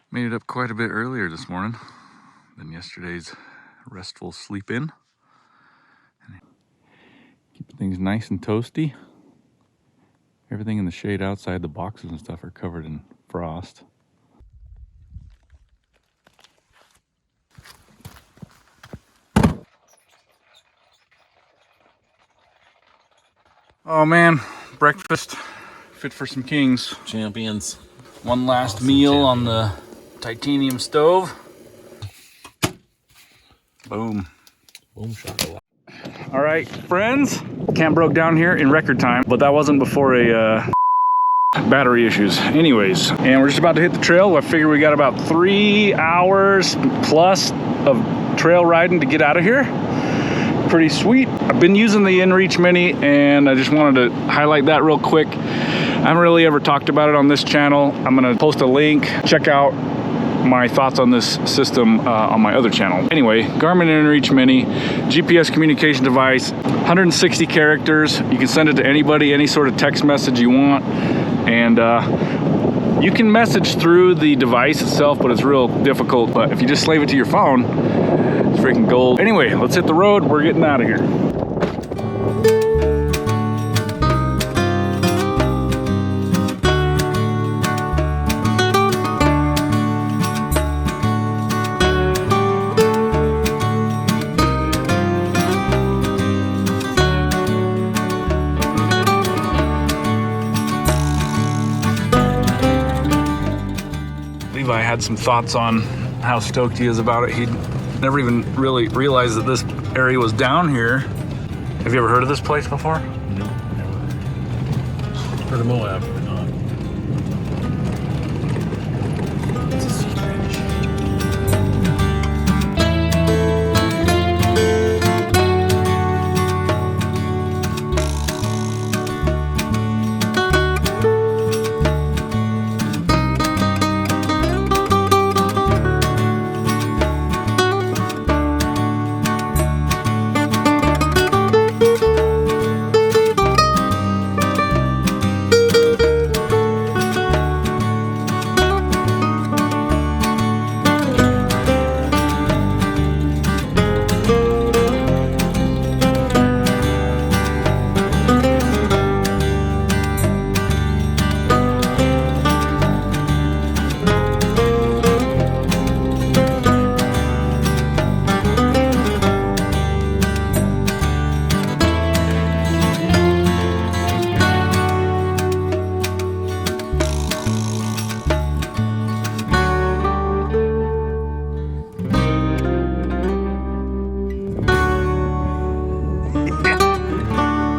Made it up quite a bit earlier this morning than yesterday's restful sleep in. Keep things nice and toasty. Everything in the shade outside the boxes and stuff are covered in frost. Oh man, breakfast fit for some kings. Champions. One last meal on the titanium stove. Boom. Boom shakalaka. All right, friends. Camp broke down here in record time, but that wasn't before a battery issues. Anyways, and we're just about to hit the trail. I figure we got about 3 hours plus of trail riding to get out of here. Pretty sweet. I've been using the InReach Mini, and I just wanted to highlight that real quick. I haven't really ever talked about it on this channel. I'm gonna post a link. Check out my thoughts on this system on my other channel. Anyway, Garmin InReach Mini, GPS communication device, 160 characters. You can send it to anybody, any sort of text message you want. And you can message through the device itself, but it's real difficult. But if you just slave it to your phone, it's freaking gold. Anyway, let's hit the road. We're getting out of here. Levi had some thoughts on how stoked he is about it. He'd never even really realized that this area was down here. Have you ever heard of this place before? No, never. Heard of Moab, but not. It's a sea bridge.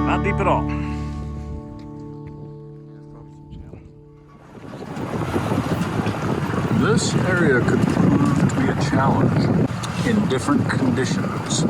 Not deep at all. This area could prove to be a challenge in different conditions.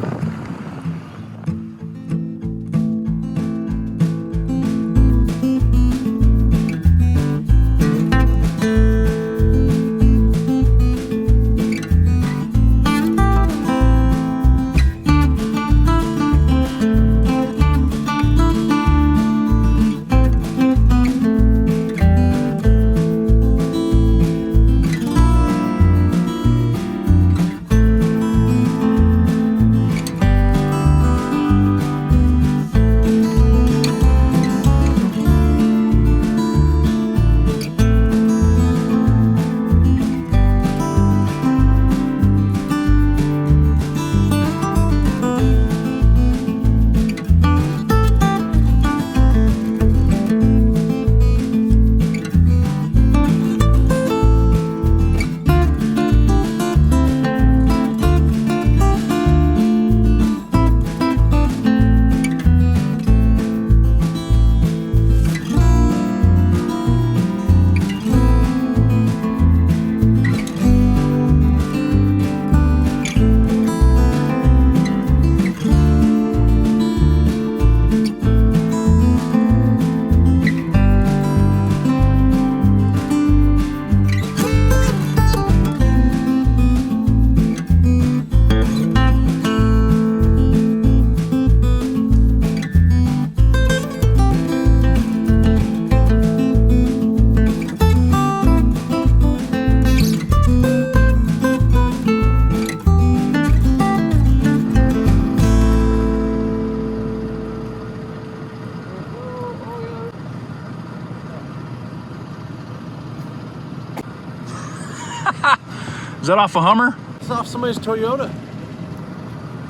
Is that off a Hummer? It's off somebody's Toyota.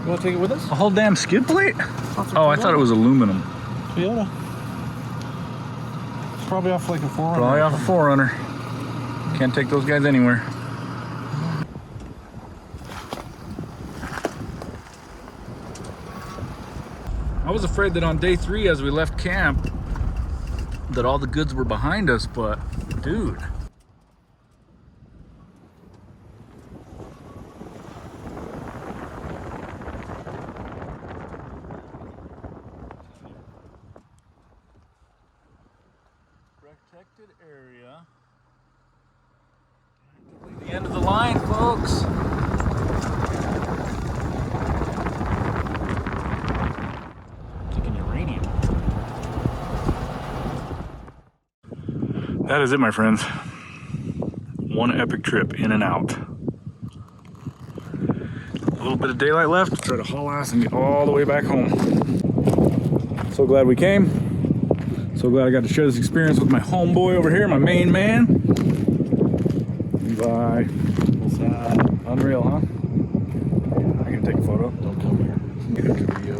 You want to take it with us? A whole damn skid plate? Oh, I thought it was aluminum. Toyota. It's probably off like a 4Runner. Probably off a 4Runner. Can't take those guys anywhere. I was afraid that on day 3 as we left camp that all the goods were behind us, but dude. Protected area. The end of the line, folks. That is it, my friends. One epic trip in and out. A little bit of daylight left. Try to haul ass and get all the way back home. So glad we came. So glad I got to share this experience with my homeboy over here, my main man. Bye. Unreal, huh? I can take a photo. Don't come here. Get a video.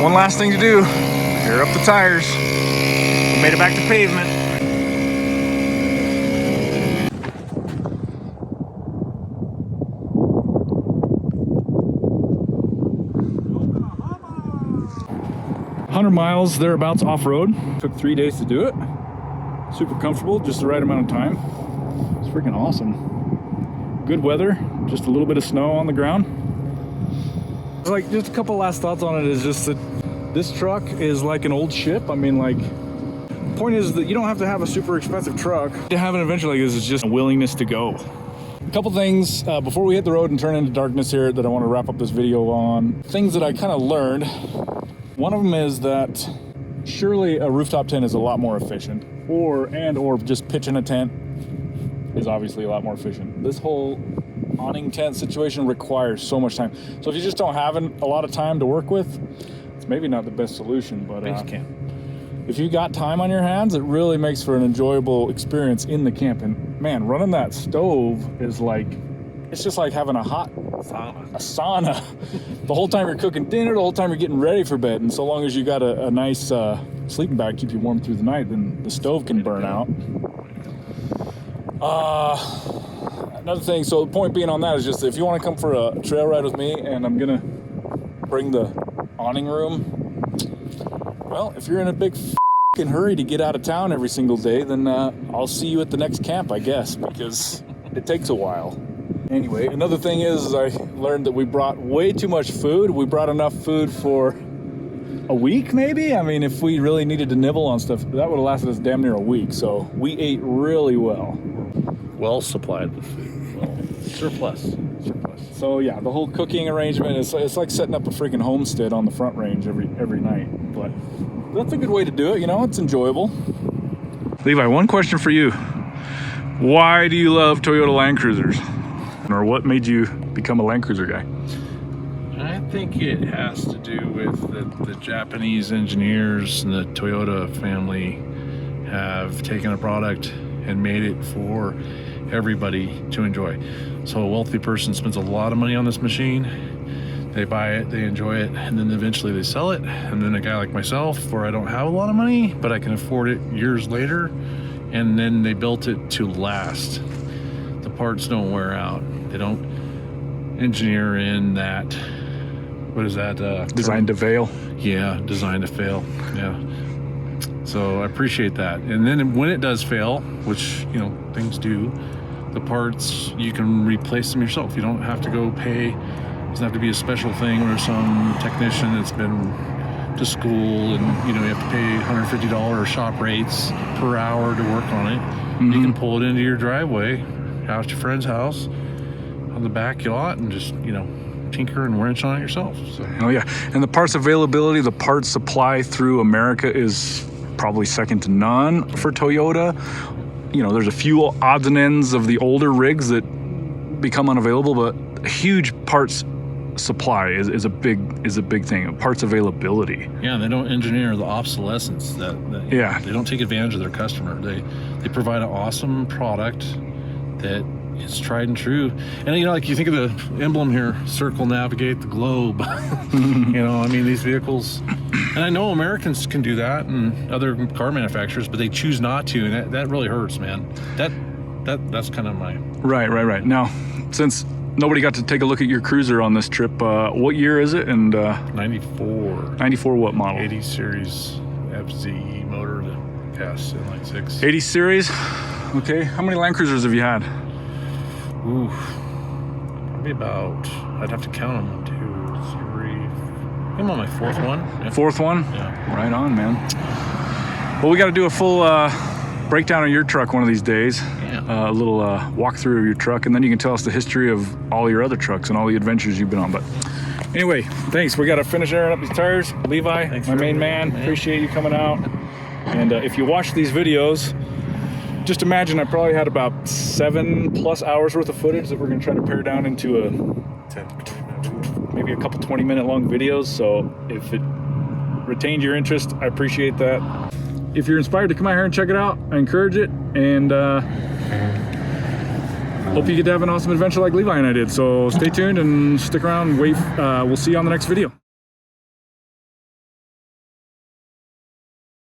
One last thing to do, air up the tires. We made it back to pavement. $100 thereabouts off-road. Took 3 days to do it. Super comfortable, just the right amount of time. It's freaking awesome. Good weather, just a little bit of snow on the ground. Like, just a couple last thoughts on it is just that this truck is like an old ship. I mean, like, the point is that you don't have to have a super expensive truck to have an adventure like this. Is just a willingness to go. A couple things before we hit the road and turn into darkness here that I want to wrap up this video on. Things that I kind of learned. One of them is that surely a rooftop tent is a lot more efficient, or just pitching a tent is obviously a lot more efficient. This whole awning tent situation requires so much time. So if you just don't have a lot of time to work with, it's maybe not the best solution, but if you got time on your hands, it really makes for an enjoyable experience in the camp. And man, running that stove is like, it's just like having a sauna. The whole time you're cooking dinner, the whole time you're getting ready for bed. And so long as you got a nice sleeping bag, keep you warm through the night, then the stove can burn out. Another thing, so the point being on that is just if you want to come for a trail ride with me and I'm gonna bring the awning room, well, if you're in a big f***ing hurry to get out of town every single day, then I'll see you at the next camp, I guess, because it takes a while. Anyway, another thing is I learned that we brought way too much food. We brought enough food for a week, maybe? I mean, if we really needed to nibble on stuff, that would have lasted us damn near a week. So we ate really well. Well supplied with food. Well, surplus. So yeah, the whole cooking arrangement is it's like setting up a freaking homestead on the front range every night. But that's a good way to do it, you know, it's enjoyable. Levi, one question for you. Why do you love Toyota Land Cruisers? Or what made you become a Land Cruiser guy? I think it has to do with the Japanese engineers and the Toyota family have taken a product and made it for everybody to enjoy. So a wealthy person spends a lot of money on this machine, they buy it, they enjoy it, and then eventually they sell it. And then a guy like myself, where I don't have a lot of money, but I can afford it years later, and then they built it to last. The parts don't wear out. They don't engineer in that, what is that? Designed to fail. Yeah, designed to fail, yeah. So I appreciate that. And then when it does fail, which, you know, things do, the parts, you can replace them yourself. You don't have to go pay, it doesn't have to be a special thing or some technician that's been to school and, you know, you have to pay $150 shop rates per hour to work on it. Mm-hmm. You can pull it into your driveway, out at your friend's house, on the back lot, and just, you know, tinker and wrench on it yourself. So. Oh yeah, and the parts availability, the parts supply through America is probably second to none for Toyota. You know, there's a few odds and ends of the older rigs that become unavailable, but huge parts supply is a big thing. Parts availability. Yeah, they don't engineer the obsolescence. Yeah. They don't take advantage of their customer. They provide an awesome product that is tried and true. And you know, like you think of the emblem here, circle, navigate the globe. You know, I mean, these vehicles, and I know Americans can do that and other car manufacturers, but they choose not to, and that really hurts, man. That's kind of my... Right. Now, since nobody got to take a look at your cruiser on this trip, what year is it? And 94. 94 what model? 80 series FZE motor that casts in like 6. 80 series? Okay. How many Land Cruisers have you had? Ooh, probably about, I'd have to count them, 2, 3, I'm on my 4th one. Yeah. 4th one? Yeah. Right on, man. Well, we got to do a full breakdown of your truck one of these days. Yeah. A little walkthrough of your truck, and then you can tell us the history of all your other trucks and all the adventures you've been on. But anyway, thanks. We got to finish airing up these tires. Levi, Thanks my for main having me, man, appreciate you coming out. And if you watch these videos, just imagine I probably had about 7+ hours worth of footage that we're going to try to pare down into maybe a couple 20-minute long videos. So if it retained your interest, I appreciate that. If you're inspired to come out here and check it out, I encourage it. And hope you get to have an awesome adventure like Levi and I did. So stay tuned and stick around and wait. We'll see you on the next video.